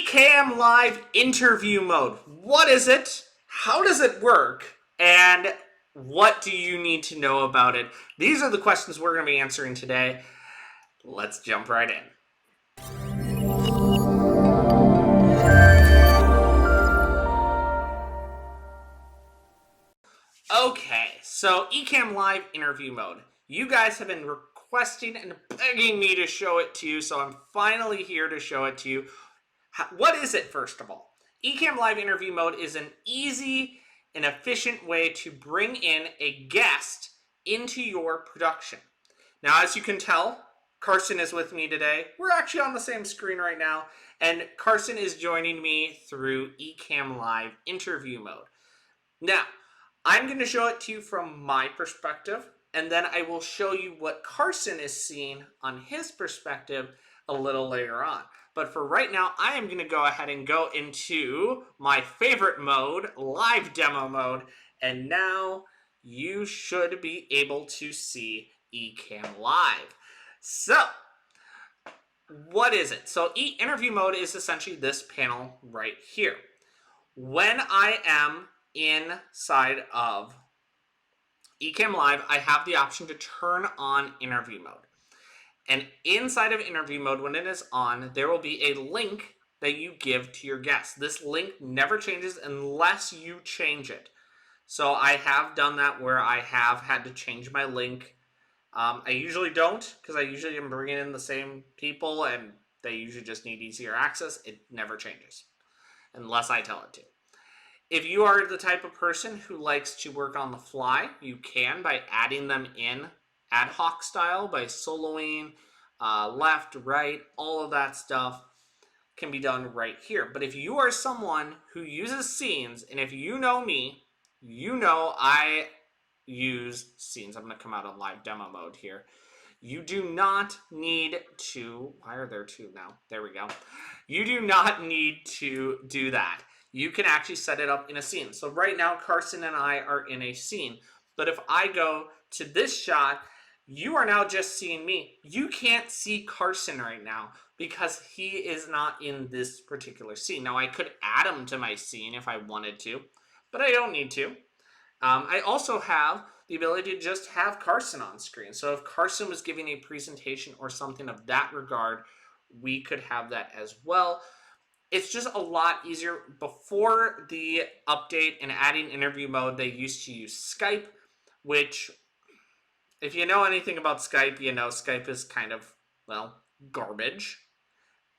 Ecamm Live interview mode. What is it? How does it work? And what do you need to know about it? These are the questions we're going to be answering today. Let's jump right in. Okay, so Ecamm Live interview mode. You guys have been requesting and begging me to show it to you, so I'm finally here to show it to you. What is it, first of all? Ecamm Live interview mode is an easy and efficient way to bring in a guest into your production. Now, as you can tell, Carson is with me today. We're actually on the same screen right now, and Carson is joining me through Ecamm Live interview mode. Now, I'm going to show it to you from my perspective, and then I will show you what Carson is seeing on his perspective a little later on. But for right now, I am going to go ahead and go into my favorite mode, live demo mode, and now you should be able to see Ecamm Live. So, what is it? So, interview mode is essentially this panel right here. When I am inside of Ecamm Live, I have the option to turn on interview mode. And inside of interview mode, when it is on, there will be a link that you give to your guest. This link never changes unless you change it. So I have done that where I have had to change my link. I usually don't, because I usually am bringing in the same people and they usually just need easier access. It never changes unless I tell it to. If you are the type of person who likes to work on the fly, you can by adding them in ad hoc style, by soloing, left, right, all of that stuff can be done right here. But if you are someone who uses scenes, and if you know me, you know I use scenes. I'm going to come out of live demo mode here. You do not need to, why are there two now? There we go. You do not need to do that. You can actually set it up in a scene. So right now, Carson and I are in a scene. But if I go to this shot, you are now just seeing me. You can't see Carson right now because he is not in this particular scene. Now, I could add him to my scene if I wanted to, but I don't need to. I also have the ability to just have Carson on screen. So if Carson was giving a presentation or something of that regard, we could have that as well. It's just a lot easier. Before the update and adding interview mode, they used to use Skype, which, if you know anything about Skype, you know Skype is kind of, well, garbage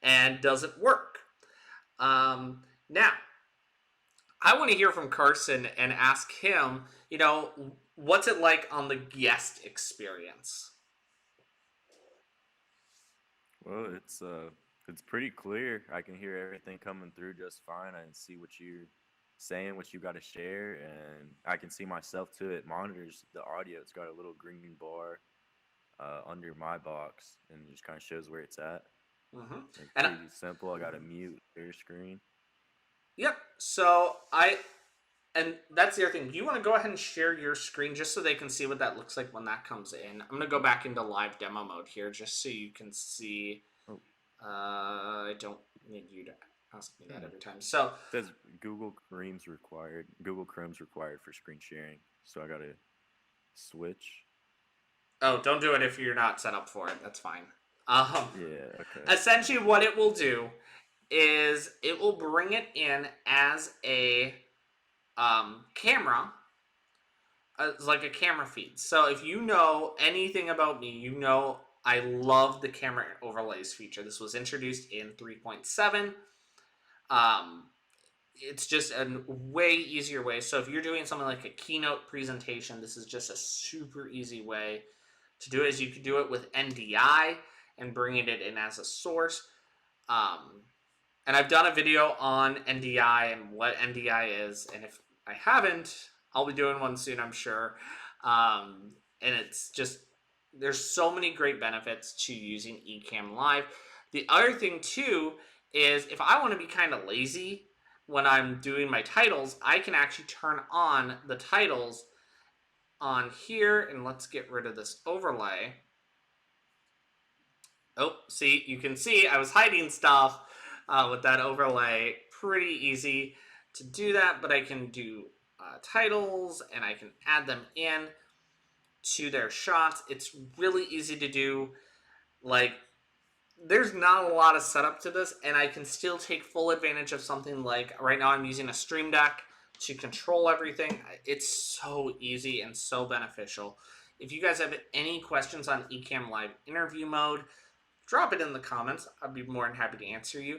and doesn't work. Now, I want to hear from Carson and ask him, what's it like on the guest experience? Well, it's pretty clear. I can hear everything coming through just fine. I can see what you're saying, what you got to share, and I can see myself too. It monitors the audio. It's got a little green bar under my box, and it just kind of shows where it's at. Mm-hmm. It's pretty simple. I got to mute their screen. Yep. So and that's the other thing. You want to go ahead and share your screen just so they can see what that looks like when that comes in. I'm going to go back into live demo mode here just so you can see. Oh. I don't need you to ask me that every time. So it says Google Chrome's required. Google Chrome's required for screen sharing. So I got to switch. Oh, don't do it if you're not set up for it. That's fine. Yeah, okay. Essentially what it will do is it will bring it in as a camera, like a camera feed. So if you know anything about me, you know I love the camera overlays feature. This was introduced in 3.7. It's just a way easier way. So if you're doing something like a keynote presentation, this is just a super easy way to do it. Is you could do it with NDI and bringing it in as a source. And I've done a video on NDI and what NDI is, and if I haven't, I'll be doing one soon, I'm sure. And it's just, there's so many great benefits to using Ecamm Live. The other thing too is if I want to be kind of lazy when I'm doing my titles, I can actually turn on the titles on here, and let's get rid of this overlay. Oh, see, you can see I was hiding stuff with that overlay. Pretty easy to do that, but I can do titles and I can add them in to their shots. It's really easy to do. Like, there's not a lot of setup to this, and I can still take full advantage of something like right now I'm using a Stream Deck to control everything. It's so easy and so beneficial. If you guys have any questions on Ecamm Live interview mode, drop it in the comments. I'd be more than happy to answer you.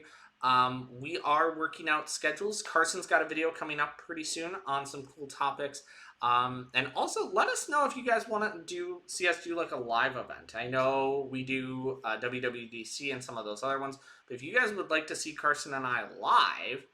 We are working out schedules. Carson's got a video coming up pretty soon on some cool topics. And also, let us know if you guys want to see us do like a live event. I know we do WWDC and some of those other ones, but if you guys would like to see Carson and I live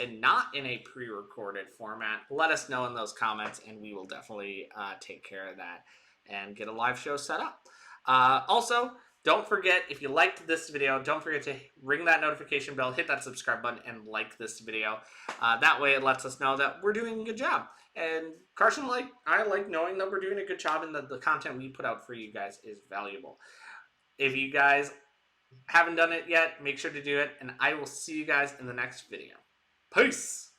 and not in a pre-recorded format, let us know in those comments, and we will definitely take care of that and get a live show set up. Also, don't forget, if you liked this video, don't forget to ring that notification bell, hit that subscribe button, and like this video. That way it lets us know that we're doing a good job. And Carson, I like knowing that we're doing a good job and that the content we put out for you guys is valuable. If you guys haven't done it yet, make sure to do it, and I will see you guys in the next video. Peace!